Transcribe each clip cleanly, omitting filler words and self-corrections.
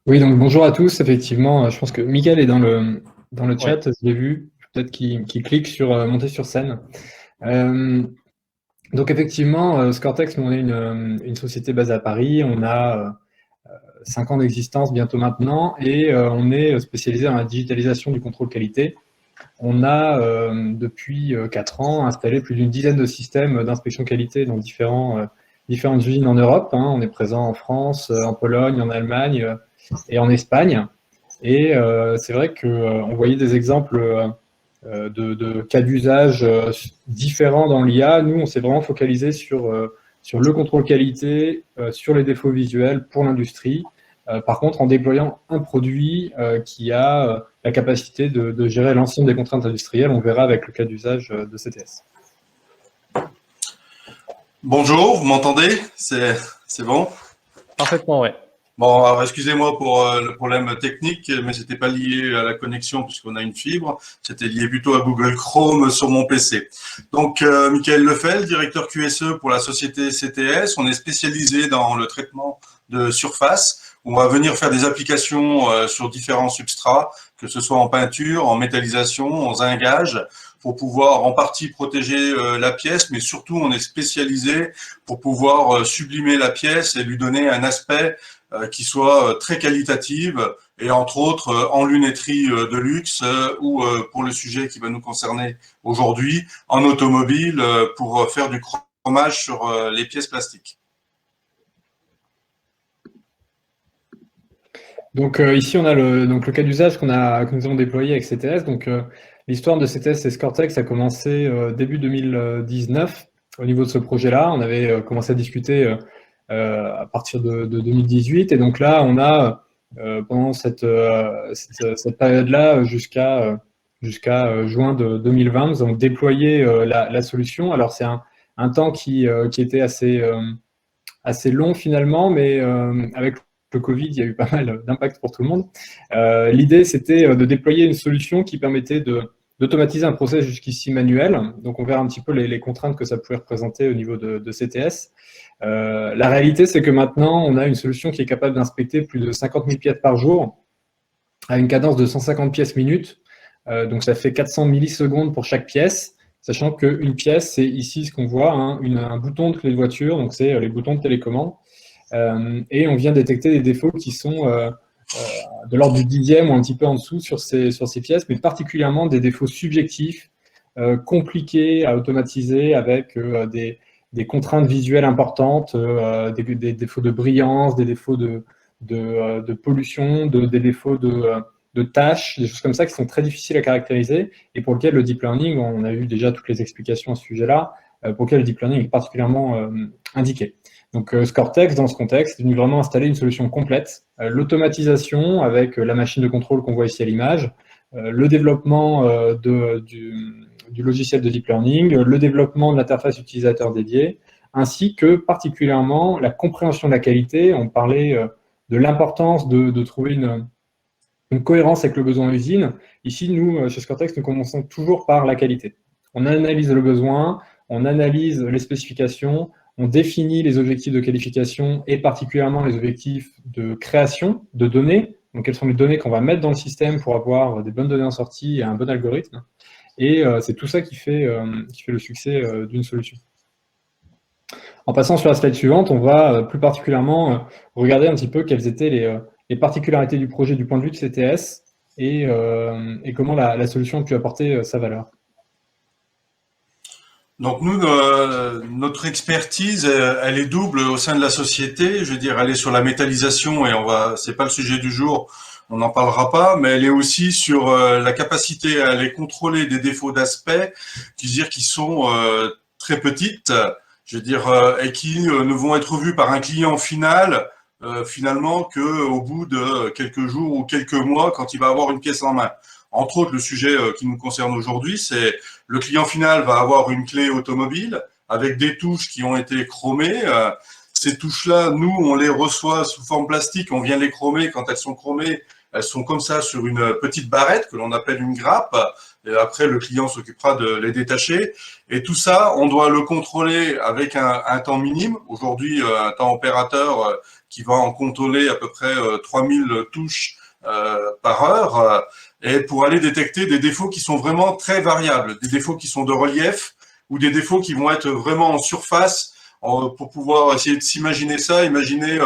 Oui, donc bonjour à tous. Effectivement, je pense que Mickaël est dans le Ouais. chat, je l'ai vu. Peut-être qu'il clique sur monter sur scène. Euh, donc effectivement, Scoretex, nous, on est une société basée à Paris. On a 5 ans d'existence bientôt maintenant et on est spécialisé dans la digitalisation du contrôle qualité. On a depuis 4 ans installé plus d'une dizaine de systèmes d'inspection qualité dans différentes usines en Europe, hein. On est présent en France, en Pologne, en Allemagne et en Espagne. Et c'est vrai qu'on voyait des exemples de cas d'usage différents dans l'IA. Nous, on s'est vraiment focalisé sur le contrôle qualité, sur les défauts visuels pour l'industrie. Par contre, en déployant un produit qui a la capacité de gérer l'ensemble des contraintes industrielles, on verra avec le cas d'usage de CTS. Bonjour, vous m'entendez? C'est bon? Parfaitement, ouais. Bon, alors excusez-moi pour le problème technique, mais c'était pas lié à la connexion puisqu'on a une fibre, c'était lié plutôt à Google Chrome sur mon PC. Donc, Michael Lefel, directeur QSE pour la société CTS, on est spécialisé dans le traitement de surface. On va venir faire des applications sur différents substrats, que ce soit en peinture, en métallisation, en zingage, pour pouvoir en partie protéger la pièce, mais surtout on est spécialisé pour pouvoir sublimer la pièce et lui donner un aspect qui soit très qualitative et entre autres en lunetterie de luxe ou pour le sujet qui va nous concerner aujourd'hui, en automobile pour faire du chromage sur les pièces plastiques. Donc ici, on a le cas d'usage que nous avons déployé avec CTS. Donc l'histoire de CTS et Scoretex a commencé début 2019 au niveau de ce projet-là. On avait commencé à discuter à partir de 2018. Et donc là, on a, pendant cette période-là, jusqu'à juin de 2020, nous avons déployé la solution. Alors, c'est un temps qui était assez long finalement, mais avec le Covid, il y a eu pas mal d'impact pour tout le monde. L'idée, c'était de déployer une solution qui permettait d'automatiser un process jusqu'ici manuel. Donc, on verra un petit peu les contraintes que ça pouvait représenter au niveau de CTS. La réalité, c'est que maintenant, on a une solution qui est capable d'inspecter plus de 50 000 pièces par jour à une cadence de 150 pièces minutes. Donc, ça fait 400 millisecondes pour chaque pièce, sachant qu'une pièce, c'est ici ce qu'on voit, hein, un bouton de clé de voiture, donc c'est les boutons de télécommande. Et on vient détecter des défauts qui sont de l'ordre du dixième ou un petit peu en dessous sur ces pièces, mais particulièrement des défauts subjectifs, compliqués à automatiser avec des contraintes visuelles importantes, des défauts de brillance, des défauts de pollution, des défauts de tâches, des choses comme ça qui sont très difficiles à caractériser et pour lesquelles le deep learning, on a eu déjà toutes les explications à ce sujet-là, pour lesquelles le deep learning est particulièrement indiqué. Donc Scoretex, dans ce contexte, est venu vraiment installer une solution complète, l'automatisation avec la machine de contrôle qu'on voit ici à l'image, le développement du logiciel de deep learning, le développement de l'interface utilisateur dédiée, ainsi que particulièrement la compréhension de la qualité. On parlait de l'importance de trouver une cohérence avec le besoin usine. Ici, nous, chez Scoretex, nous commençons toujours par la qualité. On analyse le besoin, on analyse les spécifications, on définit les objectifs de qualification et particulièrement les objectifs de création de données. Donc, quelles sont les données qu'on va mettre dans le système pour avoir des bonnes données en sortie et un bon algorithme. Et c'est tout ça qui fait le succès d'une solution. En passant sur la slide suivante, on va plus particulièrement regarder un petit peu quelles étaient les particularités du projet du point de vue de CTS et comment la solution a pu apporter sa valeur. Donc nous, notre expertise, elle est double au sein de la société. Je veux dire, elle est sur la métallisation et c'est pas le sujet du jour, on n'en parlera pas, mais elle est aussi sur la capacité à aller contrôler des défauts d'aspect, qui sont très petites, je veux dire, et qui ne vont être vus par un client final finalement que au bout de quelques jours ou quelques mois quand il va avoir une pièce en main. Entre autres, le sujet qui nous concerne aujourd'hui, c'est le client final va avoir une clé automobile avec des touches qui ont été chromées. Ces touches-là, nous, on les reçoit sous forme plastique, on vient les chromer. Quand elles sont chromées, elles sont comme ça sur une petite barrette que l'on appelle une grappe. Et après, le client s'occupera de les détacher. Et tout ça, on doit le contrôler avec un temps minime. Aujourd'hui, un temps opérateur qui va en contrôler à peu près 3000 touches par heure, et pour aller détecter des défauts qui sont vraiment très variables, des défauts qui sont de relief ou des défauts qui vont être vraiment en surface, pour pouvoir essayer de s'imaginer ça, imaginer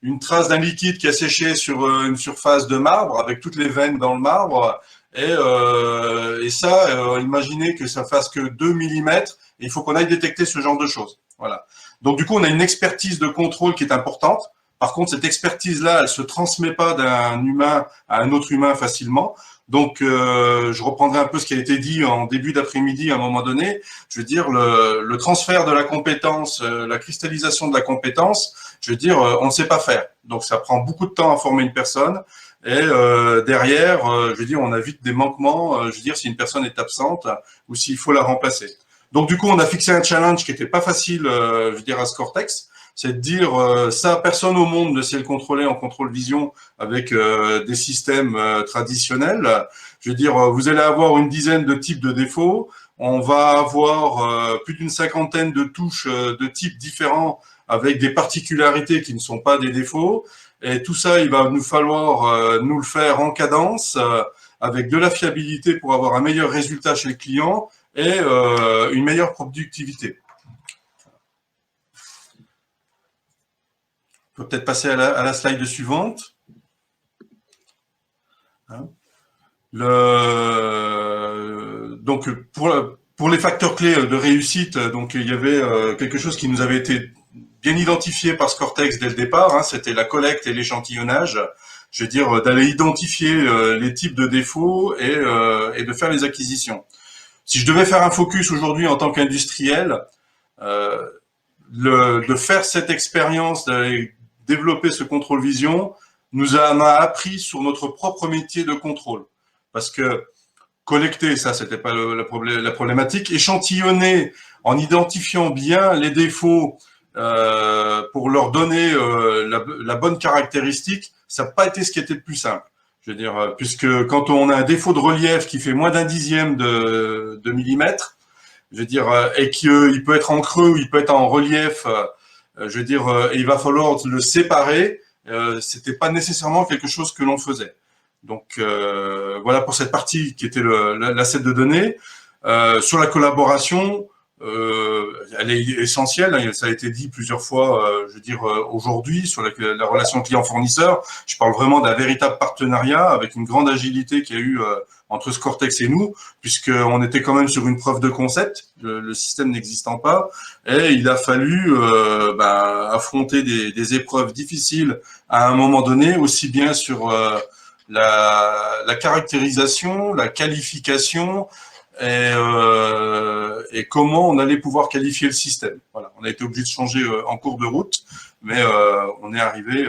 une trace d'un liquide qui a séché sur une surface de marbre avec toutes les veines dans le marbre, et ça, imaginez que ça fasse que 2 millimètres, et il faut qu'on aille détecter ce genre de choses. Voilà. Donc du coup, on a une expertise de contrôle qui est importante. Par contre, cette expertise-là, elle se transmet pas d'un humain à un autre humain facilement. Donc, je reprendrai un peu ce qui a été dit en début d'après-midi à un moment donné. Je veux dire, le transfert de la compétence, la cristallisation de la compétence, je veux dire, on ne sait pas faire. Donc, ça prend beaucoup de temps à former une personne. Et derrière, je veux dire, on a vite des manquements. Je veux dire, si une personne est absente ou s'il faut la remplacer. Donc, du coup, on a fixé un challenge qui était pas facile, je veux dire, à Scortex. C'est de dire, ça, personne au monde ne sait le contrôler en contrôle vision avec des systèmes traditionnels. Je veux dire, vous allez avoir une dizaine de types de défauts. On va avoir plus d'une cinquantaine de touches de types différents avec des particularités qui ne sont pas des défauts. Et tout ça, il va nous falloir nous le faire en cadence, avec de la fiabilité pour avoir un meilleur résultat chez le client et une meilleure productivité. On peut peut-être passer à la slide suivante. Donc, pour les facteurs clés de réussite, donc il y avait quelque chose qui nous avait été bien identifié par Scortex dès le départ, c'était la collecte et l'échantillonnage. Je veux dire, d'aller identifier les types de défauts et de faire les acquisitions. Si je devais faire un focus aujourd'hui en tant qu'industriel, de faire cette expérience, d'aller développer ce contrôle vision, nous a appris sur notre propre métier de contrôle. Parce que collecter, ça, c'était pas la problématique. Échantillonner en identifiant bien les défauts pour leur donner la bonne caractéristique, ça n'a pas été ce qui était le plus simple. Je veux dire, puisque quand on a un défaut de relief qui fait moins d'un dixième de millimètre, je veux dire, et qu'il peut être en creux ou il peut être en relief, je veux dire, il va falloir le séparer. C'était pas nécessairement quelque chose que l'on faisait. Donc voilà pour cette partie qui était l'asset de données. Sur la collaboration, elle est essentielle. Ça a été dit plusieurs fois, je veux dire, aujourd'hui, sur la relation client-fournisseur. Je parle vraiment d'un véritable partenariat avec une grande agilité qu'il y a eu entre Scortex et nous, puisqu'on était quand même sur une preuve de concept, le système n'existant pas, et il a fallu affronter des épreuves difficiles à un moment donné, aussi bien sur la caractérisation, la qualification, et comment on allait pouvoir qualifier le système. Voilà, on a été obligé de changer en cours de route, mais on est arrivé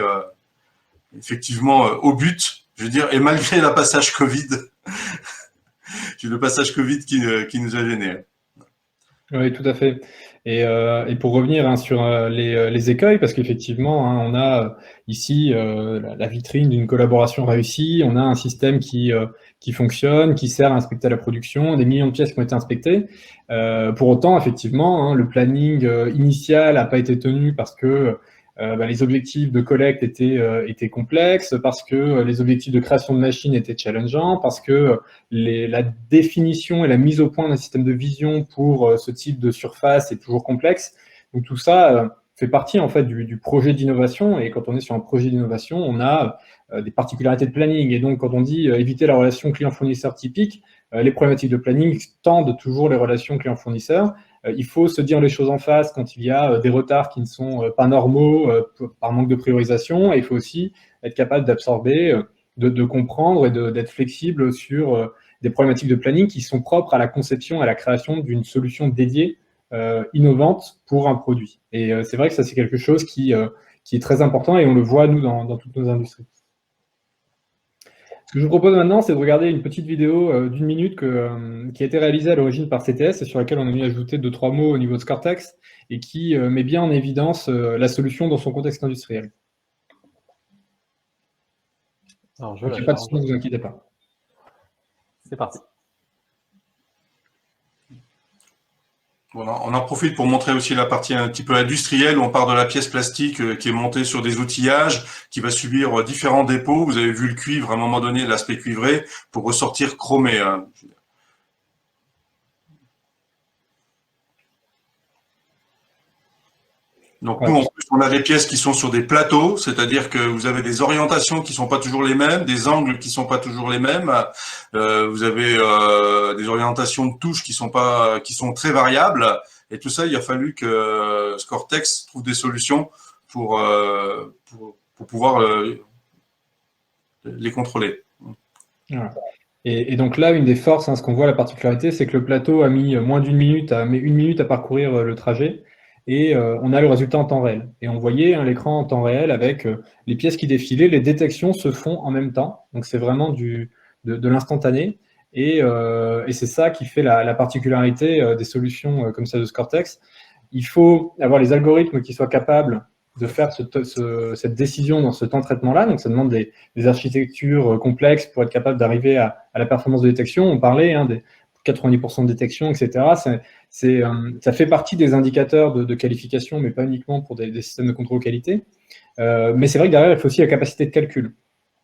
effectivement au but, je veux dire, et malgré le passage Covid qui nous a gênés. Oui, tout à fait. Et pour revenir sur les écueils, parce qu'effectivement, on a ici la vitrine d'une collaboration réussie, on a un système qui fonctionne, qui sert à inspecter la production, des millions de pièces qui ont été inspectées. Pour autant, effectivement, le planning initial n'a pas été tenu parce que les objectifs de collecte étaient complexes, parce que les objectifs de création de machines étaient challengeants, parce que la définition et la mise au point d'un système de vision pour ce type de surface est toujours complexe. Donc tout ça fait partie en fait du projet d'innovation. Et quand on est sur un projet d'innovation, on a des particularités de planning. Et donc quand on dit éviter la relation client-fournisseur typique, les problématiques de planning tendent toujours les relations client-fournisseur. Il faut se dire les choses en face quand il y a des retards qui ne sont pas normaux par manque de priorisation. Et il faut aussi être capable d'absorber, de comprendre et d'être flexible sur des problématiques de planning qui sont propres à la conception et à la création d'une solution dédiée, innovante pour un produit. Et c'est vrai que ça, c'est quelque chose qui est très important et on le voit, nous, dans toutes nos industries. Ce que je vous propose maintenant, c'est de regarder une petite vidéo d'une minute qui a été réalisée à l'origine par CTS et sur laquelle on a mis ajouté 2-3 mots au niveau de Scortex et qui met bien en évidence la solution dans son contexte industriel. Alors, Donc, il n'y a pas de son, ne vous inquiétez pas. C'est parti. Voilà, on en profite pour montrer aussi la partie un petit peu industrielle où on part de la pièce plastique qui est montée sur des outillages, qui va subir différents dépôts. Vous avez vu le cuivre à un moment donné, l'aspect cuivré, pour ressortir chromé, hein. Donc nous, Ouais. en plus, on a des pièces qui sont sur des plateaux, c'est-à-dire que vous avez des orientations qui sont pas toujours les mêmes, des angles qui sont pas toujours les mêmes. Vous avez des orientations de touches qui sont très variables. Et tout ça, il a fallu que Scortex trouve des solutions pour pouvoir les contrôler. Voilà. Et donc là, une des forces, hein, ce qu'on voit, la particularité, c'est que le plateau a mis moins d'une minute, met une minute à parcourir le trajet, et on a le résultat en temps réel. Et on voyait hein, l'écran en temps réel avec les pièces qui défilaient, les détections se font en même temps, donc c'est vraiment de l'instantané, et c'est ça qui fait la particularité des solutions comme ça de Scortex. Il faut avoir les algorithmes qui soient capables de faire cette décision dans ce temps de traitement-là. Donc, ça demande des architectures complexes pour être capable d'arriver à la performance de détection. On parlait hein, des 90% de détection, etc. Ça fait partie des indicateurs de qualification, mais pas uniquement pour des systèmes de contrôle qualité. Mais c'est vrai que derrière, il faut aussi la capacité de calcul.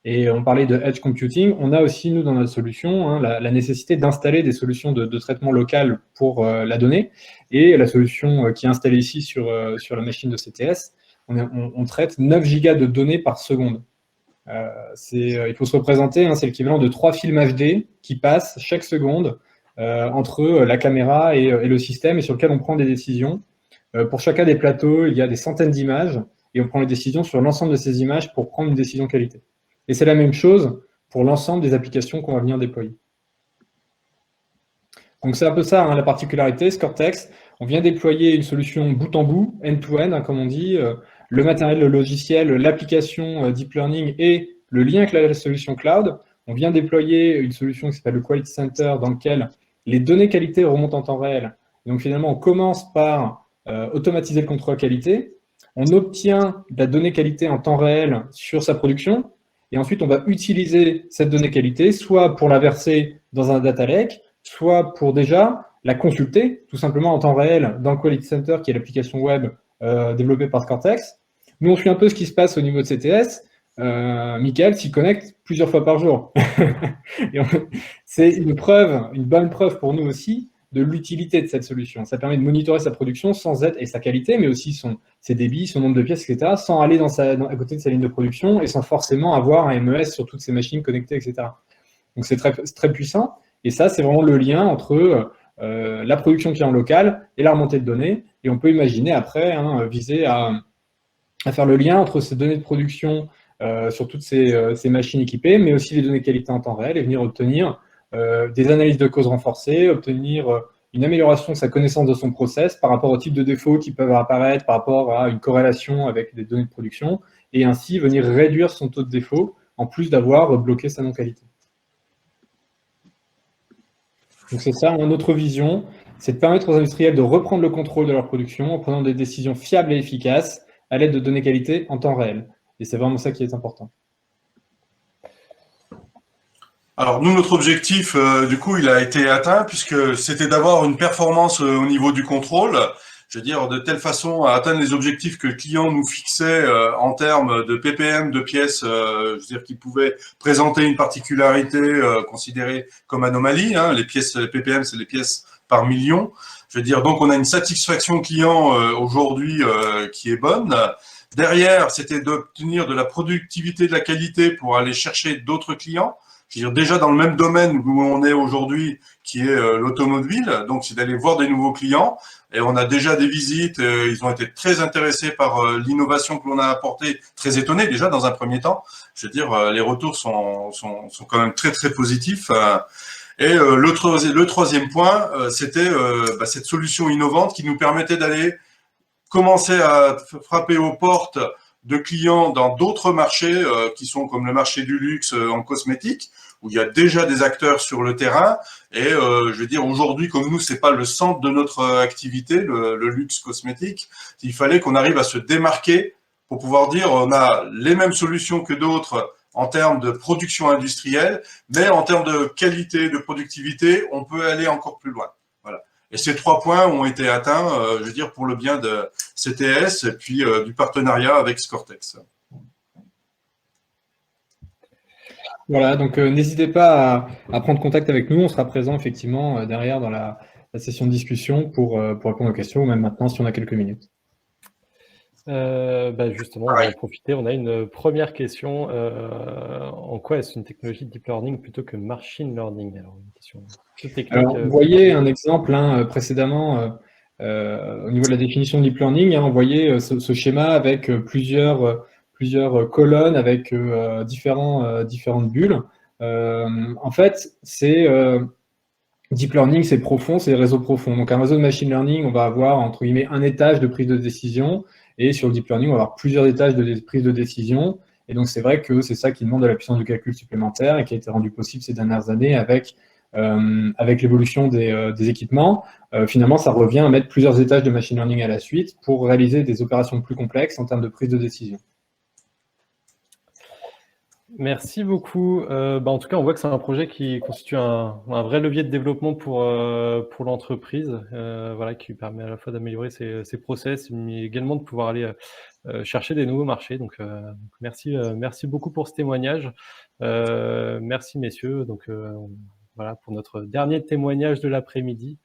Et on parlait de edge computing. On a aussi, nous, dans notre solution, hein, la nécessité d'installer des solutions de traitement local pour la donnée. Et la solution qui est installée ici sur la machine de CTS, on traite 9 gigas de données par seconde. Il faut se représenter, hein, c'est l'équivalent de 3 films HD qui passent chaque seconde entre la caméra et le système et sur lequel on prend des décisions. Pour chacun des plateaux, il y a des centaines d'images et on prend les décisions sur l'ensemble de ces images pour prendre une décision qualité. Et c'est la même chose pour l'ensemble des applications qu'on va venir déployer. Donc c'est un peu ça hein, la particularité, Scortex. On vient déployer une solution bout en bout, end-to-end, hein, comme on dit, le matériel, le logiciel, l'application deep learning et le lien avec la solution cloud. On vient déployer une solution qui s'appelle le Quality Center dans lequel les données qualité remontent en temps réel. Donc finalement, on commence par automatiser le contrôle qualité. On obtient de la donnée qualité en temps réel sur sa production. Et ensuite, on va utiliser cette donnée qualité, soit pour la verser dans un data lake, soit pour déjà la consulter, tout simplement en temps réel, dans le Quality Center, qui est l'application web développée par Cortex. Nous, on suit un peu ce qui se passe au niveau de CTS. Michael s'y connecte plusieurs fois par jour. C'est une preuve, une bonne preuve pour nous aussi de l'utilité de cette solution. Ça permet de monitorer sa production sans être, et sa qualité, mais aussi ses débits, son nombre de pièces, etc., sans aller à côté de sa ligne de production et sans forcément avoir un MES sur toutes ces machines connectées, etc. Donc c'est très puissant. Et ça, c'est vraiment le lien entre la production qui est en local et la remontée de données. Et on peut imaginer après hein, viser à faire le lien entre ces données de production sur toutes ces machines équipées, mais aussi les données de qualité en temps réel et venir obtenir des analyses de causes renforcées, obtenir une amélioration de sa connaissance de son process par rapport au type de défauts qui peuvent apparaître, par rapport à une corrélation avec des données de production, et ainsi venir réduire son taux de défaut, en plus d'avoir bloqué sa non-qualité. Donc c'est ça, notre vision, c'est de permettre aux industriels de reprendre le contrôle de leur production en prenant des décisions fiables et efficaces à l'aide de données qualité en temps réel. Et c'est vraiment ça qui est important. Alors nous, notre objectif, du coup, il a été atteint puisque c'était d'avoir une performance au niveau du contrôle, je veux dire, de telle façon à atteindre les objectifs que le client nous fixait en termes de ppm de pièces, je veux dire, qui pouvaient présenter une particularité considérée comme anomalie. Hein. Les pièces, les ppm, c'est les pièces par million. Je veux dire, donc on a une satisfaction client aujourd'hui qui est bonne. Derrière, c'était d'obtenir de la productivité, de la qualité pour aller chercher d'autres clients. Je veux dire, déjà dans le même domaine où on est aujourd'hui, qui est l'automobile, donc c'est d'aller voir des nouveaux clients. Et on a déjà des visites, ils ont été très intéressés par l'innovation que l'on a apportée, très étonnés déjà dans un premier temps. Je veux dire, les retours sont quand même très positifs. Et le troisième point, c'était cette solution innovante qui nous permettait d'aller commencer à frapper aux portes de clients dans d'autres marchés qui sont comme le marché du luxe en cosmétique, où il y a déjà des acteurs sur le terrain. Et je veux dire, aujourd'hui, comme nous, c'est pas le centre de notre activité, le luxe cosmétique, il fallait qu'on arrive à se démarquer pour pouvoir dire on a les mêmes solutions que d'autres en termes de production industrielle, mais en termes de qualité, de productivité, on peut aller encore plus loin. Voilà. Et ces 3 points ont été atteints, je veux dire, pour le bien de CTS et puis du partenariat avec Scortex. Voilà, donc n'hésitez pas à prendre contact avec nous. On sera présent effectivement derrière dans la session de discussion pour répondre aux questions, ou même maintenant si on a quelques minutes. Justement, on va en profiter. On a une première question. En quoi est-ce une technologie de deep learning plutôt que machine learning? Alors, une question plus technique. Alors, vous voyez un exemple précédemment au niveau de la définition de deep learning. On voyait ce schéma avec plusieurs colonnes avec différentes bulles. En fait, deep learning, c'est profond, c'est réseau profond. Donc, un réseau de machine learning, on va avoir, entre guillemets, un étage de prise de décision. Et sur le deep learning, on va avoir plusieurs étages de prise de décision. Et donc, c'est vrai que c'est ça qui demande de la puissance de calcul supplémentaire et qui a été rendu possible ces dernières années avec l'évolution des équipements. Finalement, ça revient à mettre plusieurs étages de machine learning à la suite pour réaliser des opérations plus complexes en termes de prise de décision. Merci beaucoup. En tout cas, on voit que c'est un projet qui constitue un vrai levier de développement pour l'entreprise, qui lui permet à la fois d'améliorer ses process, mais également de pouvoir aller chercher des nouveaux marchés. Donc, merci beaucoup pour ce témoignage. Merci messieurs. Donc, voilà pour notre dernier témoignage de l'après-midi.